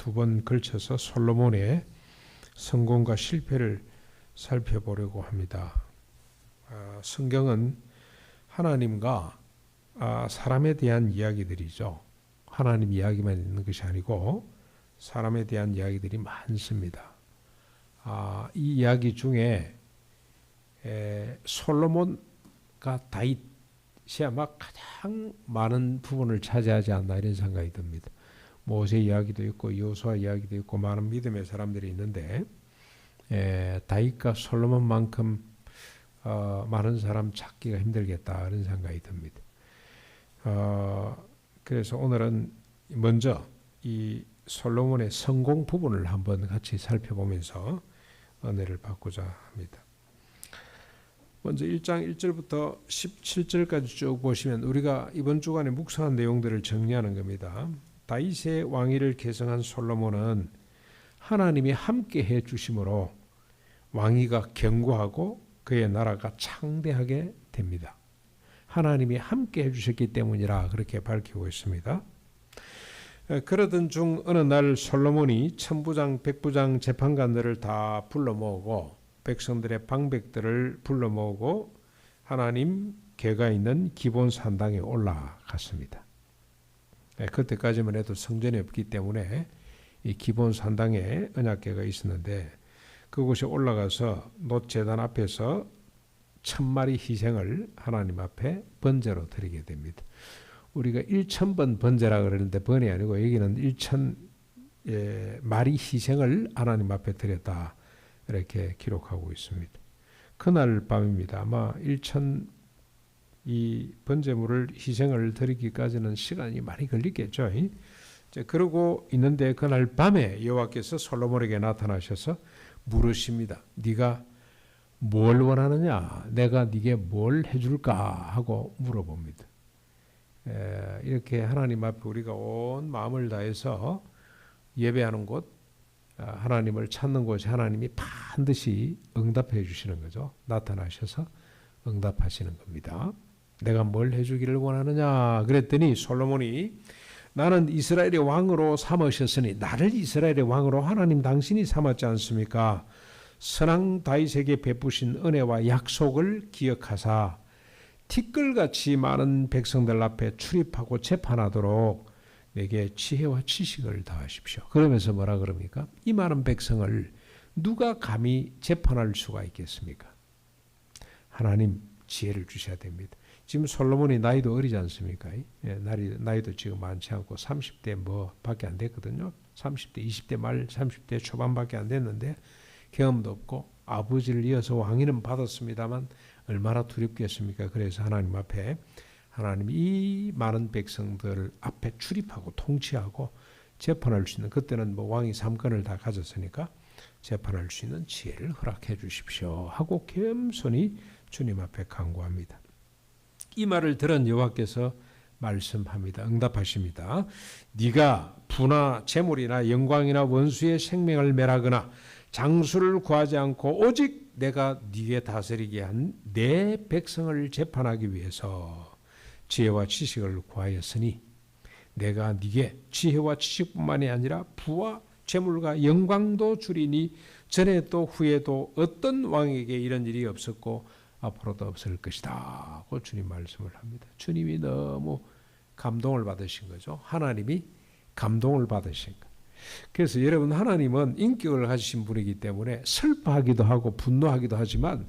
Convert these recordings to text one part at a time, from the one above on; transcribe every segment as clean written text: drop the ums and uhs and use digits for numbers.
두 번 걸쳐서 솔로몬의 성공과 실패를 살펴보려고 합니다. 성경은 하나님과 사람에 대한 이야기들이죠. 하나님 이야기만 있는 것이 아니고 사람에 대한 이야기들이 많습니다. 이 이야기 중에 솔로몬과 다윗이 아마 가장 많은 부분을 차지하지 않나 이런 생각이 듭니다. 모세 이야기도 있고 여호수아 이야기도 있고 많은 믿음의 사람들이 있는데 다윗과 솔로몬만큼 많은 사람 찾기가 힘들겠다 이런 생각이 듭니다. 그래서 오늘은 먼저 이 솔로몬의 성공 부분을 한번 같이 살펴보면서 은혜를 받고자 합니다. 먼저 1장 1절부터 17절까지 쭉 보시면 우리가 이번 주간에 묵상한 내용들을 정리하는 겁니다. 다윗의 왕위를 계승한 솔로몬은 하나님이 함께 해 주심으로 왕위가 견고하고 그의 나라가 창대하게 됩니다. 하나님이 함께 해 주셨기 때문이라 그렇게 밝히고 있습니다. 그러던 중 어느 날 솔로몬이 천부장, 백부장, 재판관들을 다 불러 모으고 백성들의 방백들을 불러 모으고 하나님 궤가 있는 기본 산당에 올라갔습니다. 그때까지만 해도 성전이 없기 때문에 이 기본 산당에 언약궤가 있었는데 그곳에 올라가서 놋제단 앞에서 1000마리 희생을 하나님 앞에 번제로 드리게 됩니다. 우리가 1000번 번제라 그러는데 번이 아니고 여기는 1000마리 희생을 하나님 앞에 드렸다 이렇게 기록하고 있습니다. 그날 밤입니다. 아마 1000 이 번제물을 희생을 드리기까지는 시간이 많이 걸리겠죠. 그러고 있는데 그날 밤에 여호와께서 솔로몬에게 나타나셔서 물으십니다. 네가 뭘 원하느냐? 내가 네게 뭘 해줄까? 하고 물어봅니다. 이렇게 하나님 앞에 우리가 온 마음을 다해서 예배하는 곳, 하나님을 찾는 곳에 하나님이 반드시 응답해 주시는 거죠. 나타나셔서 응답하시는 겁니다. 내가 뭘 해주기를 원하느냐 그랬더니 솔로몬이 나는 이스라엘의 왕으로 삼으셨으니 나를 이스라엘의 왕으로 하나님 당신이 삼았지 않습니까? 선왕 다윗에게 베푸신 은혜와 약속을 기억하사 티끌같이 많은 백성들 앞에 출입하고 재판하도록 내게 지혜와 지식을 더하십시오. 그러면서 뭐라 그럽니까? 이 많은 백성을 누가 감히 재판할 수가 있겠습니까? 하나님 지혜를 주셔야 됩니다. 지금 솔로몬이 나이도 어리지 않습니까? 나이도 지금 많지 않고 30대 뭐 밖에 안 됐거든요. 30대, 20대 말, 30대 초반밖에 안 됐는데 경험도 없고 아버지를 이어서 왕위는 받았습니다만 얼마나 두렵겠습니까? 그래서 하나님 앞에 하나님 이 많은 백성들 앞에 출입하고 통치하고 재판할 수 있는 그때는 뭐 왕이 3권을 다 가졌으니까 재판할 수 있는 지혜를 허락해 주십시오 하고 겸손히 주님 앞에 간구합니다. 이 말을 들은 여호와께서 말씀합니다. 응답하십니다. 네가 부나 재물이나 영광이나 원수의 생명을 멸하거나 장수를 구하지 않고 오직 내가 네게 다스리게 한 내 백성을 재판하기 위해서 지혜와 지식을 구하였으니 내가 네게 지혜와 지식뿐만이 아니라 부와 재물과 영광도 주리니 전에도 후에도 어떤 왕에게 이런 일이 없었고 앞으로도 없을 것이다 하고 주님 말씀을 합니다. 주님이 너무 감동을 받으신 거죠. 하나님이 감동을 받으신 거. 그래서 여러분 하나님은 인격을 가지신 분이기 때문에 슬퍼하기도 하고 분노하기도 하지만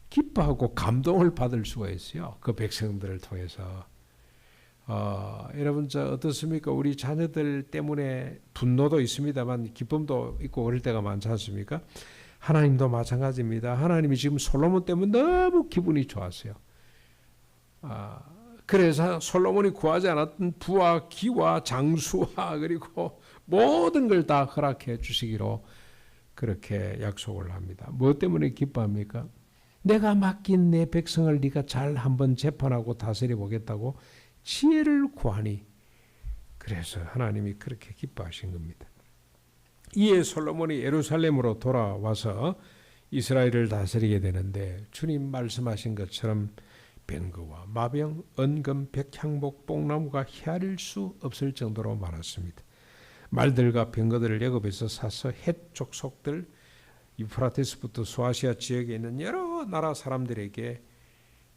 기뻐하고 감동을 받을 수가 있어요. 그 백성들을 통해서. 여러분 어떻습니까? 우리 자녀들 때문에 분노도 있습니다만 기쁨도 있고 그럴 때가 많지 않습니까? 하나님도 마찬가지입니다. 하나님이 지금 솔로몬 때문에 너무 기분이 좋았어요. 그래서 솔로몬이 구하지 않았던 부와 기와 장수와 그리고 모든 걸 다 허락해 주시기로 그렇게 약속을 합니다. 무엇 때문에 기뻐합니까? 내가 맡긴 내 백성을 네가 잘 한번 재판하고 다스려 보겠다고 지혜를 구하니 그래서 하나님이 그렇게 기뻐하신 겁니다. 이에 솔로몬이 예루살렘으로 돌아와서 이스라엘을 다스리게 되는데 주님 말씀하신 것처럼 병거와 마병, 은금, 백향목, 뽕나무가 헤아릴 수 없을 정도로 많았습니다. 말들과 병거들을 애굽에서 사서 헷 족속들 유프라테스부터 소아시아 지역에 있는 여러 나라 사람들에게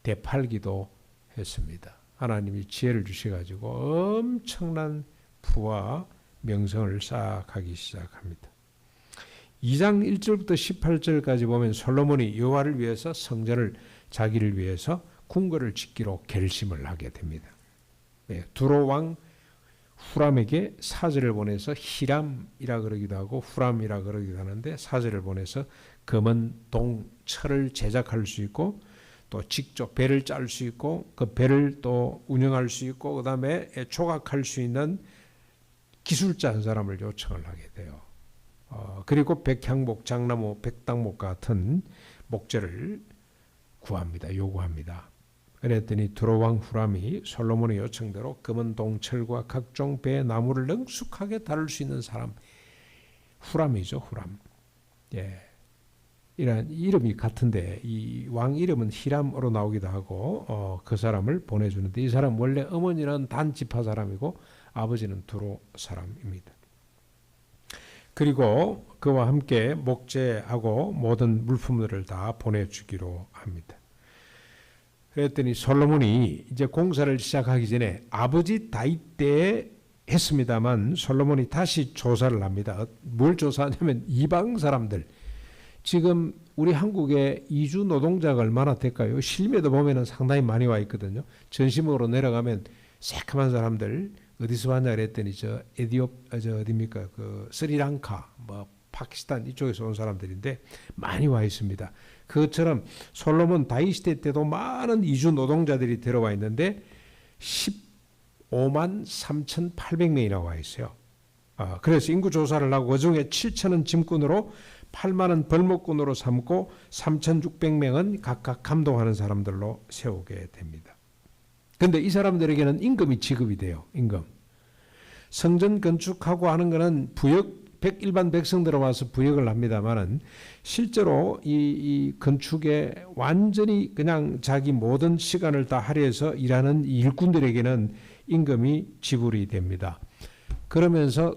되팔기도 했습니다. 하나님이 지혜를 주셔가지고 엄청난 부와 명성을 쌓아가기 시작합니다. 2장 1절부터 18절까지 보면 솔로몬이 여호와를 위해서 성전을 자기를 위해서 궁궐을 짓기로 결심을 하게 됩니다. 두로 왕 후람에게 사절을 보내서 히람이라 그러기도 하고 후람이라 그러기도 하는데 사절을 보내서 금은 동 철을 제작할 수 있고 또 직접 배를 짤 수 있고 그 배를 또 운영할 수 있고 그 다음에 조각할 수 있는 기술자 한 사람을 요청을 하게 돼요. 그리고 백향목, 장나무, 백당목 같은 목재를 구합니다. 요구합니다. 그랬더니 두로왕 후람이 솔로몬의 요청대로 금은 동철과 각종 배 나무를 능숙하게 다룰 수 있는 사람, 후람이죠. 후람. 예. 이런 이름이 같은데 이 왕 이름은 히람으로 나오기도 하고 그 사람을 보내주는데 이 사람 원래 어머니는 단 지파 사람이고 아버지는 두로 사람입니다. 그리고 그와 함께 목재하고 모든 물품들을 다 보내주기로 합니다. 그랬더니 솔로몬이 이제 공사를 시작하기 전에 아버지 다윗 때 했습니다만 솔로몬이 다시 조사를 합니다. 뭘 조사하냐면 이방 사람들, 지금 우리 한국에 이주 노동자가 얼마나 될까요? 실매도 보면은 상당히 많이 와 있거든요. 전시목으로 내려가면 새카만 사람들 어디서 왔냐 그랬더니 어디입니까? 그 스리랑카, 뭐 파키스탄 이쪽에서 온 사람들인데 많이 와 있습니다. 그것처럼 솔로몬 다윗 시대 때도 많은 이주 노동자들이 들어와 있는데 15만 3,800명이나 와 있어요. 그래서 인구 조사를 하고 그중에 7천은 짐꾼으로 8만은 벌목꾼으로 삼고 3,600명은 각각 감동하는 사람들로 세우게 됩니다. 그런데 이 사람들에게는 임금이 지급이 돼요. 임금. 성전 건축하고 하는 거는 일반 백성들 와서 부역을 합니다만은 실제로 이 건축에 완전히 그냥 자기 모든 시간을 다 할애해서 일하는 일꾼들에게는 임금이 지불이 됩니다. 그러면서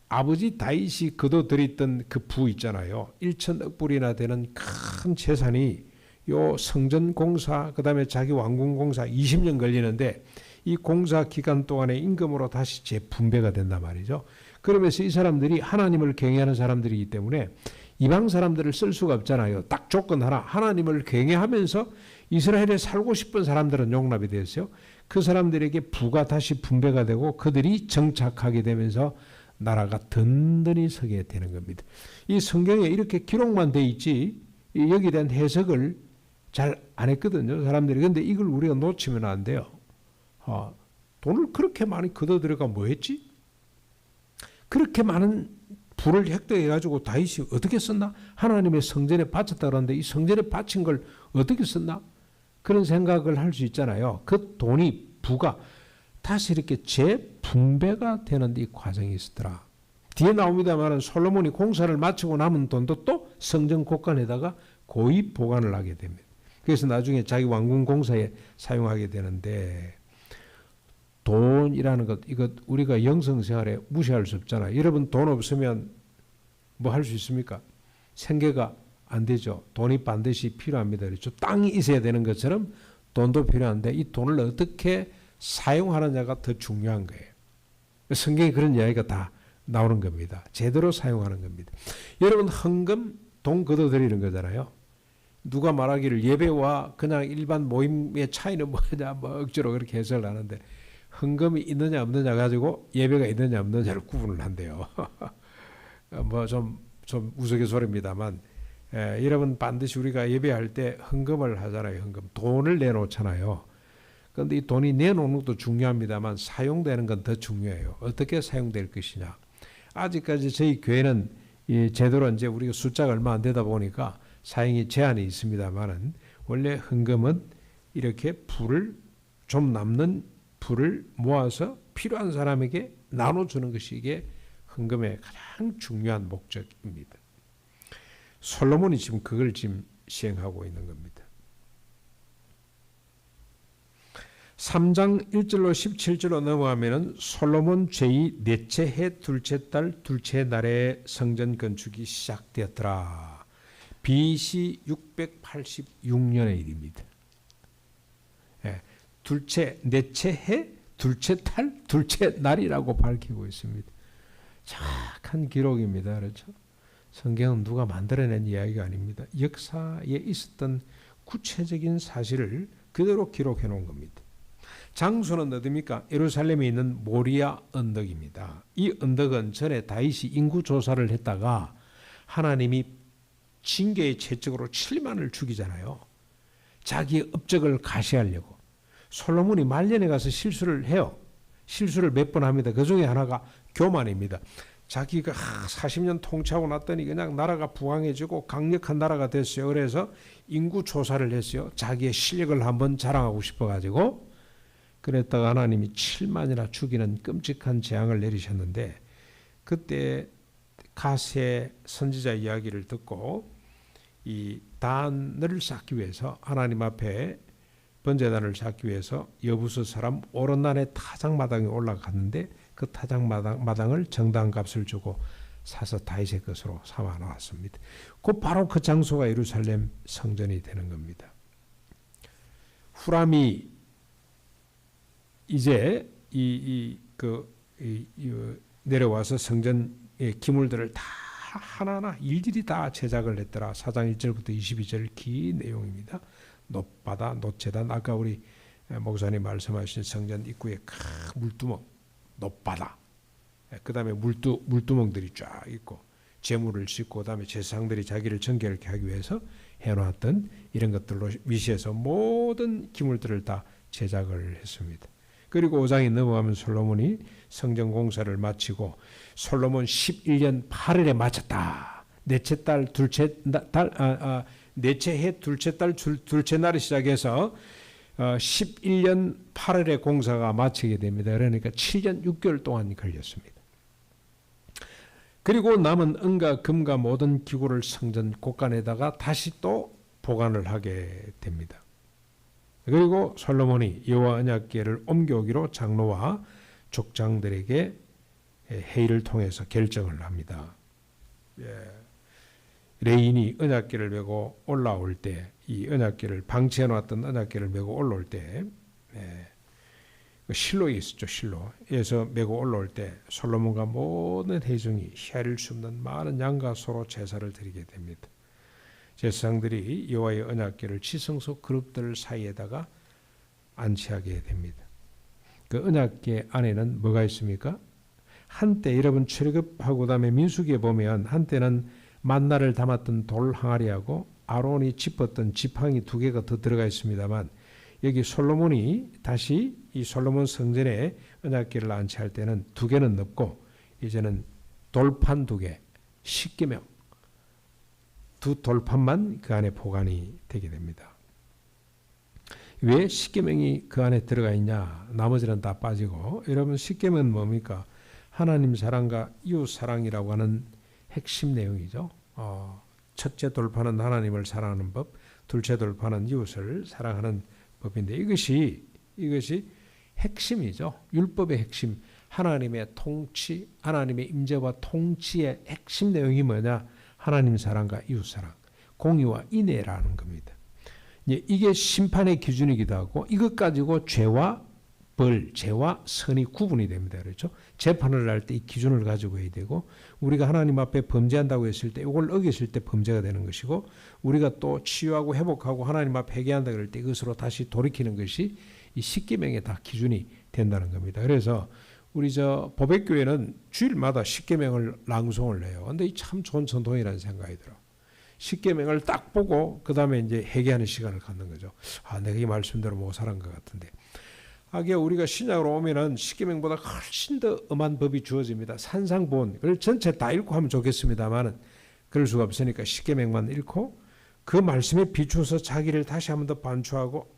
아버지 다윗이 거둬들였던 그 부 있잖아요. 1천억 불이나 되는 큰 재산이 요 성전 공사 그다음에 자기 왕궁 공사 20년 걸리는데 이 공사 기간 동안에 임금으로 다시 재분배가 된단 말이죠. 그러면서 이 사람들이 하나님을 경외하는 사람들이기 때문에 이방 사람들을 쓸 수가 없잖아요. 딱 조건 하나, 하나님을 경외하면서 이스라엘에 살고 싶은 사람들은 용납이 됐어요. 그 사람들에게 부가 다시 분배가 되고 그들이 정착하게 되면서 나라가 든든히 서게 되는 겁니다. 이 성경에 이렇게 기록만 돼 있지 여기에 대한 해석을 잘 안 했거든요. 사람들이. 그런데 이걸 우리가 놓치면 안 돼요. 돈을 그렇게 많이 걷어들여가 뭐 했지? 그렇게 많은 부를 획득해가지고 다윗이 어떻게 썼나? 하나님의 성전에 바쳤다 그러는데 이 성전에 바친 걸 어떻게 썼나? 그런 생각을 할 수 있잖아요. 그 돈이 부가 다시 이렇게 재분배가 되는 이 과정이 있었더라. 뒤에 나옵니다만 솔로몬이 공사를 마치고 남은 돈도 또 성전 곳간에다가 고이 보관을 하게 됩니다. 그래서 나중에 자기 왕궁 공사에 사용하게 되는데 돈이라는 것, 이것 우리가 영성생활에 무시할 수 없잖아요. 여러분 돈 없으면 뭐 할 수 있습니까? 생계가 안 되죠. 돈이 반드시 필요합니다. 그렇죠? 땅이 있어야 되는 것처럼 돈도 필요한데 이 돈을 어떻게 사용하느냐가 더 중요한 거예요. 성경에 그런 이야기가 다 나오는 겁니다. 제대로 사용하는 겁니다. 여러분 헌금 돈 걷어들이는 거잖아요. 누가 말하기를 예배와 그냥 일반 모임의 차이는 뭐냐 뭐 억지로 그렇게 해석을 하는데 헌금이 있느냐 없느냐 가지고 예배가 있느냐 없느냐를 구분을 한대요. 뭐 좀 우스갯소리입니다만 여러분 반드시 우리가 예배할 때 헌금을 하잖아요. 헌금 돈을 내놓잖아요. 그런데 이 돈이 내놓는 것도 중요합니다만 사용되는 건 더 중요해요. 어떻게 사용될 것이냐. 아직까지 저희 교회는 제대로 이제 우리가 숫자가 얼마 안 되다 보니까 사용이 제한이 있습니다만은 원래 헌금은 이렇게 좀 남는 부를 모아서 필요한 사람에게 나눠주는 것이 이게 헌금의 가장 중요한 목적입니다. 솔로몬이 지금 그걸 지금 시행하고 있는 겁니다. 3장 1절로 17절로 넘어가면은 솔로몬 제2 넷째 해 둘째 달 둘째 날에 성전 건축이 시작되었더라. BC 686년의 일입니다. 예, 넷째 해 둘째 달 둘째 날이라고 밝히고 있습니다. 정확한 기록입니다. 그렇죠? 성경은 누가 만들어낸 이야기가 아닙니다. 역사에 있었던 구체적인 사실을 그대로 기록해 놓은 겁니다. 장소는 어디입니까? 예루살렘에 있는 모리아 언덕입니다. 이 언덕은 전에 다윗이 인구 조사를 했다가 하나님이 징계의 채찍으로 7만을 죽이잖아요. 자기의 업적을 가시하려고. 솔로몬이 말년에 가서 실수를 해요. 실수를 몇 번 합니다. 그 중에 하나가 교만입니다. 자기가 40년 통치하고 났더니 그냥 나라가 부강해지고 강력한 나라가 됐어요. 그래서 인구 조사를 했어요. 자기의 실력을 한번 자랑하고 싶어가지고. 그랬다가 하나님이 7만이나 죽이는 끔찍한 재앙을 내리셨는데, 그때 가세 선지자 이야기를 듣고 이 단을 쌓기 위해서, 하나님 앞에 번제단을 쌓기 위해서 여부스 사람 오롯난의 타작마당에 올라갔는데, 그 타작마당을 정당값을 주고 사서 다윗의 것으로 삼아 놓았습니다. 바로 그 장소가 예루살렘 성전이 되는 겁니다. 후람이 이제 내려와서 성전의 기물들을 다 하나하나 일일이 다 제작을 했더라. 4장 1절부터 22절 긴 내용입니다. 놋바다, 놋제단, 아까 우리 목사님 말씀하신 성전 입구에 큰 물두멍, 놋바다, 그 다음에 물두멍들이 쫙 있고 제물을 싣고, 그 다음에 제사장들이 자기를 정결케 하기 위해서 해놓았던 이런 것들로 미시에서 모든 기물들을 다 제작을 했습니다. 그리고 5장에 넘어가면 솔로몬이 성전 공사를 마치고 솔로몬 11년 8일에 마쳤다. 넷째 해 둘째 달 둘째 날에 시작해서 11년 8일에 공사가 마치게 됩니다. 그러니까 7년 6개월 동안 걸렸습니다. 그리고 남은 은과 금과 모든 기구를 성전 곳간에다가 다시 또 보관을 하게 됩니다. 그리고 솔로몬이 여호와 언약궤를 옮겨오기로 장로와 족장들에게 회의를 통해서 결정을 합니다. 레인이 언약궤를 메고 올라올 때, 이 언약궤를 방치해 놨던 언약궤를 메고 올라올 때, 실로에 있었죠. 실로에서 메고 올라올 때 솔로몬과 모든 회중이 헤아릴 수 없는 많은 양과 소로 제사를 드리게 됩니다. 제사장들이 여호와의 언약궤를 지성소 그룹들 사이에다가 안치하게 됩니다. 그 언약궤 안에는 뭐가 있습니까? 한때 여러분 출애굽하고 그다음에 민수기에 보면 한때는 만나를 담았던 돌 항아리하고 아론이 짚었던 지팡이 2개가 더 들어가 있습니다만, 여기 솔로몬이 다시 이 솔로몬 성전에 언약궤를 안치할 때는 2개는 넣고 이제는 돌판 2개, 십계명 2 돌판만 그 안에 보관이 되게 됩니다. 왜 십계명이 그 안에 들어가 있냐? 나머지는 다 빠지고. 여러분, 십계명은 뭡니까? 하나님 사랑과 이웃 사랑이라고 하는 핵심 내용이죠. 첫째 돌판은 하나님을 사랑하는 법, 둘째 돌판은 이웃을 사랑하는 법인데, 이것이 핵심이죠. 율법의 핵심, 하나님의 통치, 하나님의 임재와 통치의 핵심 내용이 뭐냐? 하나님 사랑과 이웃 사랑, 공의와 인애라는 겁니다. 이게 심판의 기준이기도 하고, 이것 가지고 죄와 벌, 죄와 선이 구분이 됩니다. 그렇죠? 재판을 할 때 이 기준을 가지고 해야 되고, 우리가 하나님 앞에 범죄한다고 했을 때 이걸 어겼을 때 범죄가 되는 것이고, 우리가 또 치유하고 회복하고 하나님 앞에 회개한다 그럴 때 이것으로 다시 돌이키는 것이 이 십계명에 다 기준이 된다는 겁니다. 그래서 우리 보백교회는 주일마다 십계명을 낭송을 해요. 근데 이 참 좋은 전통이라는 생각이 들어. 십계명을 딱 보고 그 다음에 이제 회개하는 시간을 갖는 거죠. 내가 이 말씀대로 못 살은 것 같은데. 하게 우리가 신약으로 오면은 십계명보다 훨씬 더 엄한 법이 주어집니다. 산상본, 그걸 전체 다 읽고 하면 좋겠습니다만은 그럴 수가 없으니까 십계명만 읽고 그 말씀에 비추어서 자기를 다시 한번 더 반추하고,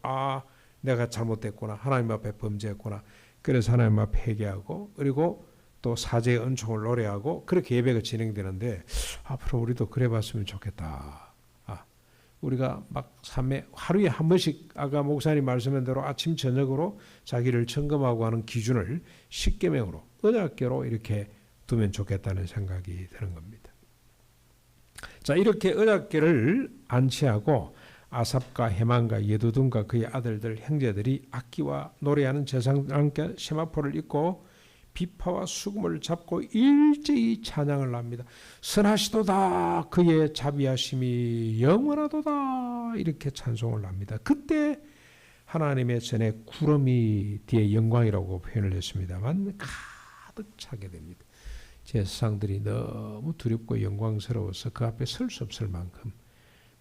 내가 잘못됐구나, 하나님 앞에 범죄했구나, 그래서 하나님 앞에 회개하고, 그리고 또 사죄의 은총을 노래하고, 그렇게 예배가 진행되는데 앞으로 우리도 그래 봤으면 좋겠다. 우리가 막 하루에 한 번씩 아까 목사님 말씀한 대로 아침 저녁으로 자기를 점검하고 하는 기준을 십계명으로 언약궤로 이렇게 두면 좋겠다는 생각이 드는 겁니다. 자, 이렇게 언약궤를 안치하고 아삽과 헤만과 예두둔과 그의 아들들 형제들이 악기와 노래하는 제사장과 함께 세마포를 입고 비파와 수금을 잡고 일제히 찬양을 합니다. 선하시도다 그의 자비하심이 영원하도다 이렇게 찬송을 합니다. 그때 하나님의 전에 구름이 뒤에 영광이라고 표현을 했습니다만 가득 차게 됩니다. 제사장들이 너무 두렵고 영광스러워서 그 앞에 설 수 없을 만큼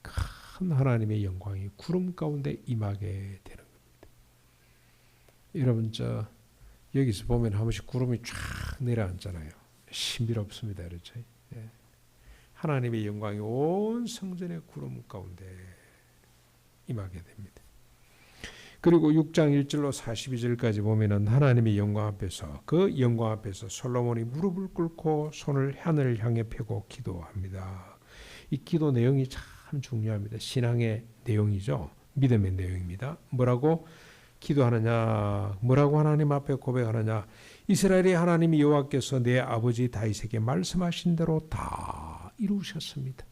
큰 하나님의 영광이 구름 가운데 임하게 되는 겁니다. 여러분 여기서 보면 한 번씩 구름이 쫙 내려앉잖아요. 신비롭습니다. 그렇죠? 예. 하나님의 영광이 온 성전의 구름 가운데 임하게 됩니다. 그리고 6장 1절로 42절까지 보면은 하나님의 영광 앞에서 그 영광 앞에서 솔로몬이 무릎을 꿇고 손을 하늘을 향해 펴고 기도합니다. 이 기도 내용이 참 중요합니다. 신앙의 내용이죠. 믿음의 내용입니다. 뭐라고 기도하느냐? 뭐라고 하나님 앞에 고백하느냐? 이스라엘의 하나님 여호와께서 내 아버지 다윗에게 말씀하신 대로 다 이루셨습니다.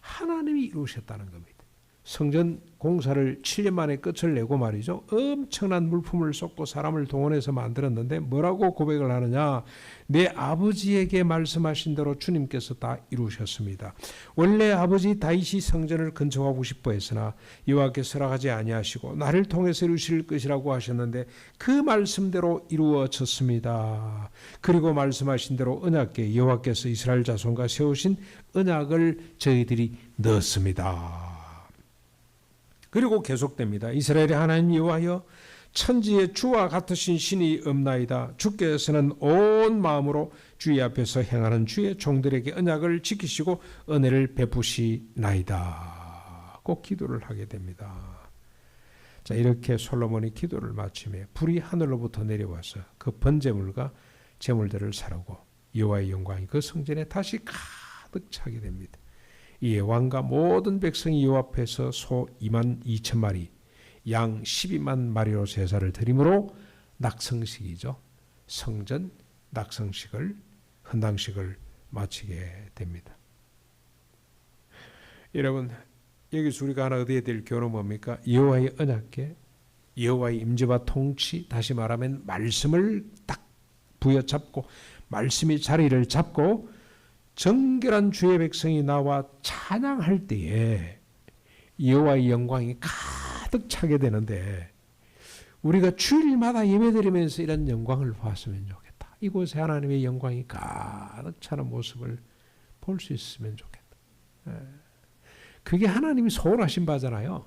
하나님이 이루셨다는 겁니다. 성전 공사를 7년 만에 끝을 내고 말이죠. 엄청난 물품을 쏟고 사람을 동원해서 만들었는데 뭐라고 고백을 하느냐? 내 아버지에게 말씀하신 대로 주님께서 다 이루셨습니다. 원래 아버지 다윗이 성전을 건축하고 싶어 했으나 여호와께서 허락하지 아니하시고 나를 통해서 이루실 것이라고 하셨는데 그 말씀대로 이루어졌습니다. 그리고 말씀하신 대로 언약궤 여호와께서 이스라엘 자손과 세우신 언약을 저희들이 넣었습니다. 그리고 계속됩니다. 이스라엘의 하나님 여호와여 천지의 주와 같으신 신이 없나이다. 주께서는 온 마음으로 주의 앞에서 행하는 주의 종들에게 언약을 지키시고 은혜를 베푸시나이다. 꼭 기도를 하게 됩니다. 자, 이렇게 솔로몬이 기도를 마치며 불이 하늘로부터 내려와서 그 번제물과 제물들을 사르고 여호와의 영광이 그 성전에 다시 가득 차게 됩니다. 이에 왕과 모든 백성이 여호와 앞에서 소 22,000마리, 양 12만 마리로 제사를 드림으로 낙성식이죠. 성전 낙성식을 헌당식을 마치게 됩니다. 여러분 여기서 우리가 하나 얻어야 될 교훈은 뭡니까? 여호와의 언약궤, 여호와의 임재와 통치, 다시 말하면 말씀을 딱 부여잡고 말씀이 자리를 잡고 정결한 주의 백성이 나와 찬양할 때에 여호와의 영광이 가득 차게 되는데 우리가 주일마다 예배드리면서 이런 영광을 봤으면 좋겠다. 이곳에 하나님의 영광이 가득 차는 모습을 볼 수 있으면 좋겠다. 그게 하나님이 소원하신 바잖아요.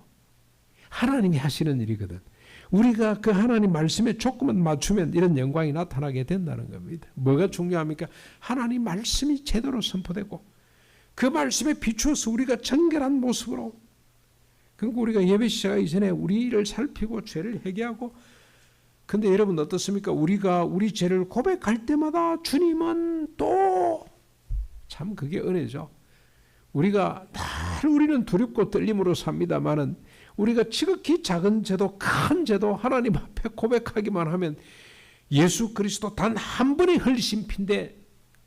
하나님이 하시는 일이거든. 우리가 그 하나님 말씀에 조금만 맞추면 이런 영광이 나타나게 된다는 겁니다. 뭐가 중요합니까? 하나님 말씀이 제대로 선포되고 그 말씀에 비추어서 우리가 정결한 모습으로, 그리고 우리가 예배 시작하기 전에 우리를 살피고 죄를 회개하고, 근데 여러분 어떻습니까? 우리가 우리 죄를 고백할 때마다 주님은 또 참 그게 은혜죠. 우리는 두렵고 떨림으로 삽니다마는 우리가 지극히 작은 죄도 큰 죄도 하나님 앞에 고백하기만 하면 예수 그리스도 단 한 번의 흘리신 피인데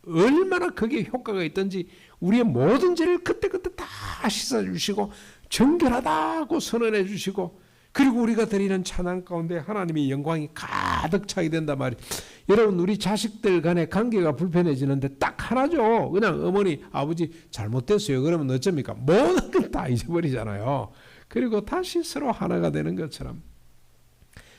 얼마나 그게 효과가 있든지 우리의 모든 죄를 그때그때 다 씻어주시고 정결하다고 선언해 주시고, 그리고 우리가 드리는 찬양 가운데 하나님의 영광이 가득 차게 된단 말이에요. 여러분 우리 자식들 간의 관계가 불편해지는데 딱 하나죠. 그냥 어머니 아버지 잘못됐어요. 그러면 어쩝니까? 모든 걸 다 잊어버리잖아요. 그리고 다시 서로 하나가 되는 것처럼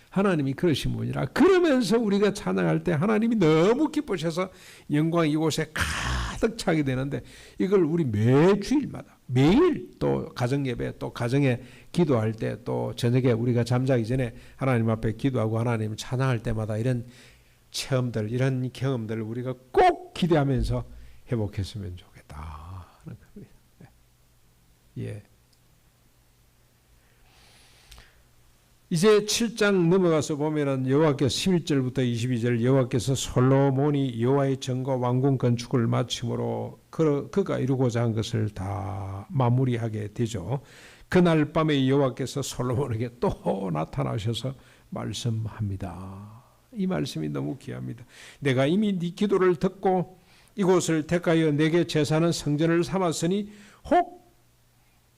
하나님이 그러신 분이라. 그러면서 우리가 찬양할 때 하나님이 너무 기쁘셔서 영광이 이곳에 가득 차게 되는데, 이걸 우리 매주일마다 매일 또 가정예배 또 가정에 기도할 때 또 저녁에 우리가 잠자기 전에 하나님 앞에 기도하고 하나님 찬양할 때마다 이런 체험들, 이런 경험들을 우리가 꼭 기대하면서 회복했으면 좋겠다 하는 겁니다. 예. 이제 7장 넘어가서 보면은 여호와께서 11절부터 22절 여호와께서 솔로몬이 여호와의 전과 왕궁 건축을 마침으로 그가 이루고자 한 것을 다 마무리하게 되죠. 그날 밤에 여호와께서 솔로몬에게 또 나타나셔서 말씀합니다. 이 말씀이 너무 귀합니다. 내가 이미 네 기도를 듣고 이곳을 택하여 내게 제사하는 성전을 삼았으니 혹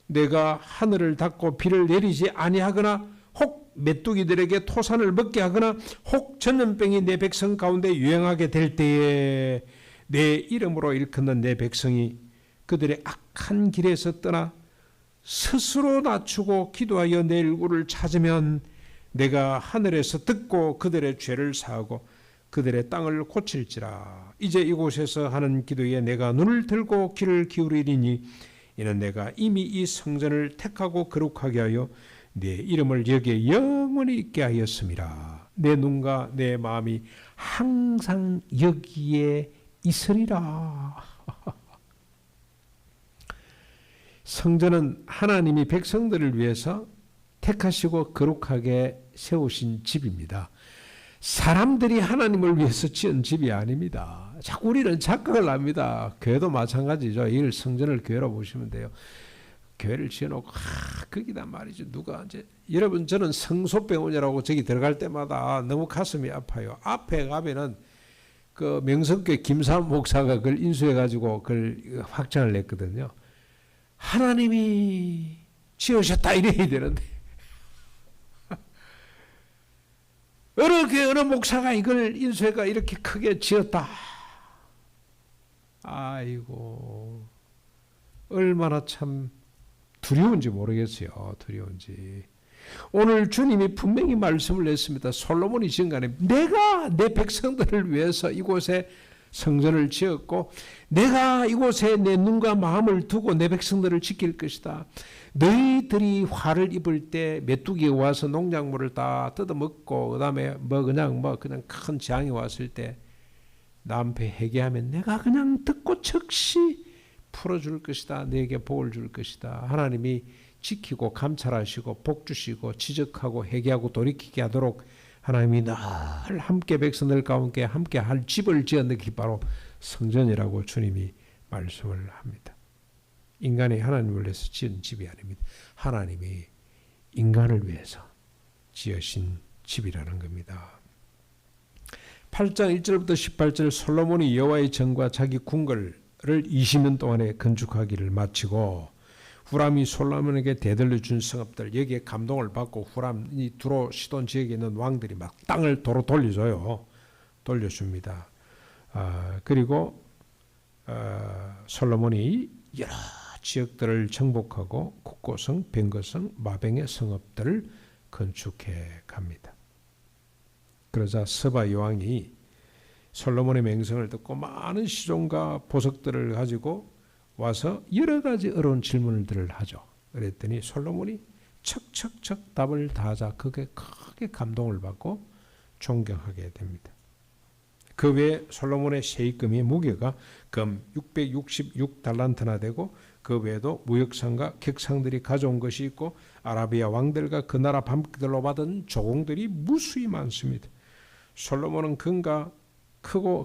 내가 하늘을 닫고 비를 내리지 아니하거나 혹 메뚜기들에게 토산을 먹게 하거나 혹 전염병이 내 백성 가운데 유행하게 될 때에 내 이름으로 일컫는 내 백성이 그들의 악한 길에서 떠나 스스로 낮추고 기도하여 내 얼굴을 찾으면 내가 하늘에서 듣고 그들의 죄를 사하고 그들의 땅을 고칠지라. 이제 이곳에서 하는 기도에 내가 눈을 들고 귀를 기울이리니 이는 내가 이미 이 성전을 택하고 거룩하게 하여 내 이름을 여기에 영원히 있게 하였음이라. 내 눈과 내 마음이 항상 여기에 있으리라. 성전은 하나님이 백성들을 위해서 택하시고 거룩하게 세우신 집입니다. 사람들이 하나님을 위해서 지은 집이 아닙니다. 자꾸 우리는 착각을 합니다. 교회도 마찬가지죠. 이 성전을 교회로 보시면 돼요. 교회를 지어놓고 거기다 말이죠. 누가 이제 여러분 저는 성소병원이라고 저기 들어갈 때마다 너무 가슴이 아파요. 앞에 가면은 그 명성교회 김삼 목사가 그걸 인수해가지고 그걸 확장을 냈거든요. 하나님이 지으셨다 이래야 되는데 어느 목사가 이걸 인수해가 이렇게 크게 지었다. 아이고 얼마나 참 두려운지 모르겠어요. 두려운지. 오늘 주님이 분명히 말씀을 했습니다. 솔로몬이 지은 거 아니에요. 내가 내 백성들을 위해서 이곳에 성전을 지었고 내가 이곳에 내 눈과 마음을 두고 내 백성들을 지킬 것이다. 너희들이 화를 입을 때 메뚜기가 와서 농작물을 다 뜯어먹고 그다음에 그냥 큰 재앙이 왔을 때 남패 회개하면 내가 그냥 듣고 즉시 풀어줄 것이다. 내게 복을 줄 것이다. 하나님이 지키고 감찰하시고 복 주시고 지적하고 회개하고 돌이키게 하도록 하나님이 늘 함께 백성들 가운데 함께 할 집을 지었는 게 바로 성전이라고 주님이 말씀을 합니다. 인간이 하나님을 위해서 지은 집이 아닙니다. 하나님이 인간을 위해서 지으신 집이라는 겁니다. 8장 1절부터 18절 솔로몬이 여호와의 전과 자기 궁궐을 20년 동안에 건축하기를 마치고 후람이 솔로몬에게 대들려 준 성읍들 여기에 감동을 받고 후람이 두로 시돈 지역에 있는 왕들이 막 땅을 도로 돌려줍니다. 그리고 솔로몬이 여러 지역들을 정복하고 국고성, 벤거성, 마병의 성읍들을 건축해 갑니다. 그러자 스바 여왕이 솔로몬의 맹성을 듣고 많은 시종과 보석들을 가지고 와서 여러 가지 어려운 질문들을 하죠. 그랬더니 솔로몬이 척척척 답을 다 하자 그게 크게 감동을 받고 존경하게 됩니다. 그 외에 솔로몬의 세입금의 무게가 금 666달란트나 되고 그 외에도 무역상과 객상들이 가져온 것이 있고 아라비아 왕들과 그 나라 밤들로 받은 조공들이 무수히 많습니다. 솔로몬은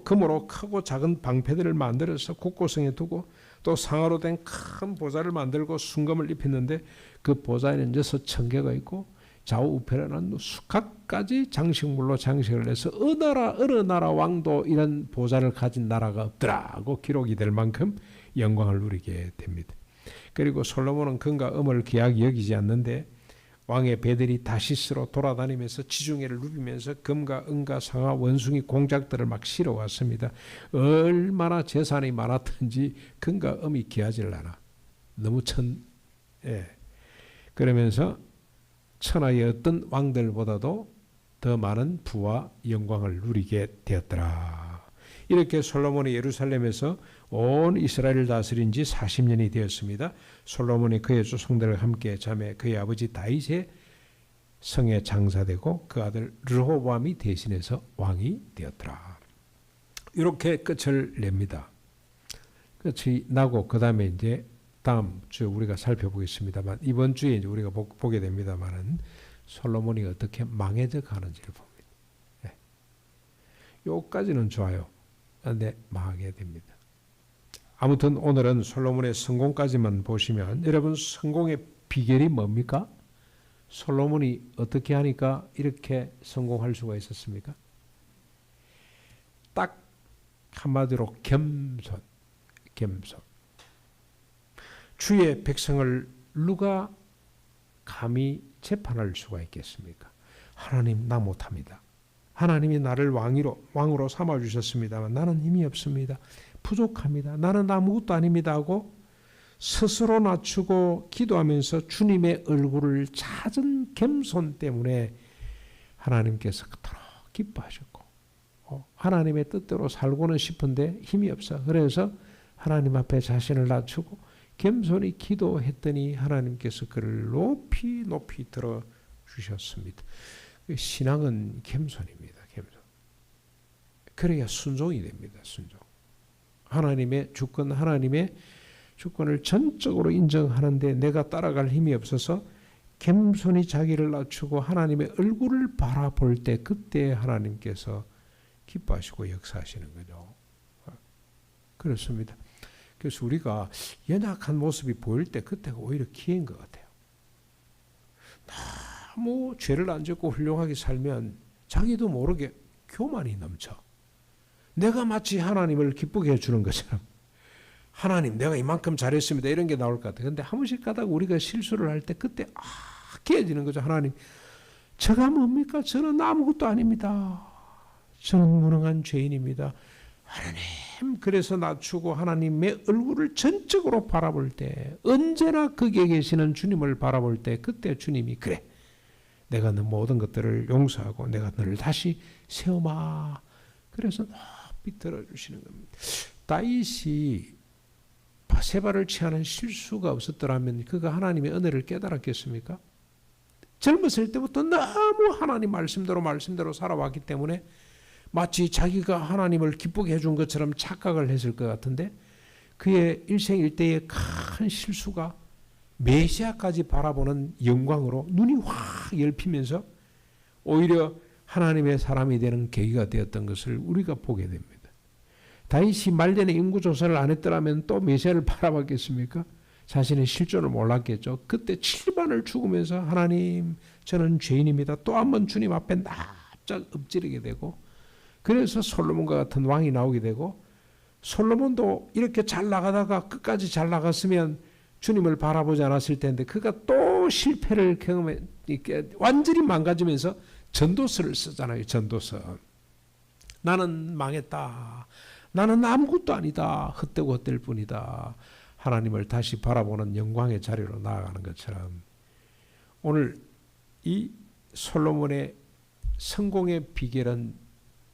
금으로 크고 작은 방패들을 만들어서 국고성에 두고 또 상아로 된 큰 보좌를 만들고 순금을 입혔는데 그 보좌에는 6천개가 있고 좌우 우편에는 수각까지 장식물로 장식을 해서 어느 나라 왕도 이런 보좌를 가진 나라가 없더라고 기록이 될 만큼 영광을 누리게 됩니다. 그리고 솔로몬은 금과 음을 귀하게 여기지 않는데 왕의 배들이 다시스로 돌아다니면서 지중해를 누비면서 금과 은과 상아 원숭이 공작들을 막 실어왔습니다. 얼마나 재산이 많았든지 금과 음이 귀하질 않아. 너무 그러면서 천하의 어떤 왕들보다도 더 많은 부와 영광을 누리게 되었더라. 이렇게 솔로몬이 예루살렘에서 온 이스라엘을 다스린 지 40년이 되었습니다. 솔로몬이 그의 조상들과 함께 자매 그의 아버지 다윗의 성에 장사되고 그 아들 르호보암이 대신해서 왕이 되었더라. 이렇게 끝을 냅니다. 끝이 나고 그 다음에 이제 다음 주 우리가 살펴보겠습니다만 이번 주에 이제 우리가 보게 됩니다만은 솔로몬이 어떻게 망해져 가는지를 봅니다. 요까지는 좋아요. 그런데 망하게 됩니다. 아무튼 오늘은 솔로몬의 성공까지만 보시면 여러분 성공의 비결이 뭡니까? 솔로몬이 어떻게 하니까 이렇게 성공할 수가 있었습니까? 딱 한마디로 겸손. 주의 백성을 누가 감히 재판할 수가 있겠습니까? 하나님, 나 못합니다. 하나님이 나를 왕으로 삼아주셨습니다만 나는 힘이 없습니다. 부족합니다. 나는 아무것도 아닙니다 하고 스스로 낮추고 기도하면서 주님의 얼굴을 찾은 겸손 때문에 하나님께서 그토록 기뻐하셨고, 하나님의 뜻대로 살고는 싶은데 힘이 없어. 그래서 하나님 앞에 자신을 낮추고 겸손히 기도했더니 하나님께서 그를 높이 높이 들어주셨습니다. 신앙은 겸손입니다. 겸손. 그래야 순종이 됩니다. 순종. 하나님의 주권을 전적으로 인정하는데 내가 따라갈 힘이 없어서 겸손히 자기를 낮추고 하나님의 얼굴을 바라볼 때 그때 하나님께서 기뻐하시고 역사하시는 거죠. 그렇습니다. 그래서 우리가 연약한 모습이 보일 때 그때가 오히려 기회인 것 같아요. 너무 죄를 안 짓고 훌륭하게 살면 자기도 모르게 교만이 넘쳐. 내가 마치 하나님을 기쁘게 해주는 것처럼 하나님 내가 이만큼 잘했습니다 이런 게 나올 것 같아요. 근데 한 번씩 가다가 우리가 실수를 할 때 그때 깨어지는 거죠. 하나님, 제가 뭡니까? 저는 아무것도 아닙니다. 저는 무능한 죄인입니다. 하나님, 그래서 낮추고 하나님의 얼굴을 전적으로 바라볼 때, 언제나 거기에 계시는 주님을 바라볼 때 그때 주님이 그래, 내가 너 모든 것들을 용서하고 내가 너를 다시 세우마. 그래서 높이 들어주시는 겁니다. 다윗이 바세바를 취하는 실수가 없었더라면 그가 하나님의 은혜를 깨달았겠습니까? 젊었을 때부터 너무 하나님 말씀대로 살아왔기 때문에 마치 자기가 하나님을 기쁘게 해준 것처럼 착각을 했을 것 같은데 그의 일생일대의 큰 실수가 메시아까지 바라보는 영광으로 눈이 확 열피면서 오히려 하나님의 사람이 되는 계기가 되었던 것을 우리가 보게 됩니다. 다윗이 말년에 인구조사를 안 했더라면 또 메시아를 바라봤겠습니까? 자신의 실존을 몰랐겠죠. 그때 7반을 죽으면서 하나님, 저는 죄인입니다. 또 한 번 주님 앞에 납작 엎지르게 되고, 그래서 솔로몬과 같은 왕이 나오게 되고, 솔로몬도 이렇게 잘 나가다가 끝까지 잘 나갔으면 주님을 바라보지 않았을 텐데 그가 또 실패를 경험해 완전히 망가지면서 전도서를 쓰잖아요. 전도서. 나는 망했다. 나는 아무것도 아니다. 헛되고 헛될 뿐이다. 하나님을 다시 바라보는 영광의 자리로 나아가는 것처럼 오늘 이 솔로몬의 성공의 비결은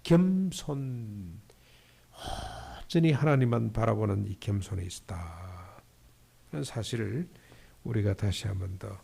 겸손, 온전히 하나님만 바라보는 이 겸손에 있다. 그런 사실을 우리가 다시 한번 더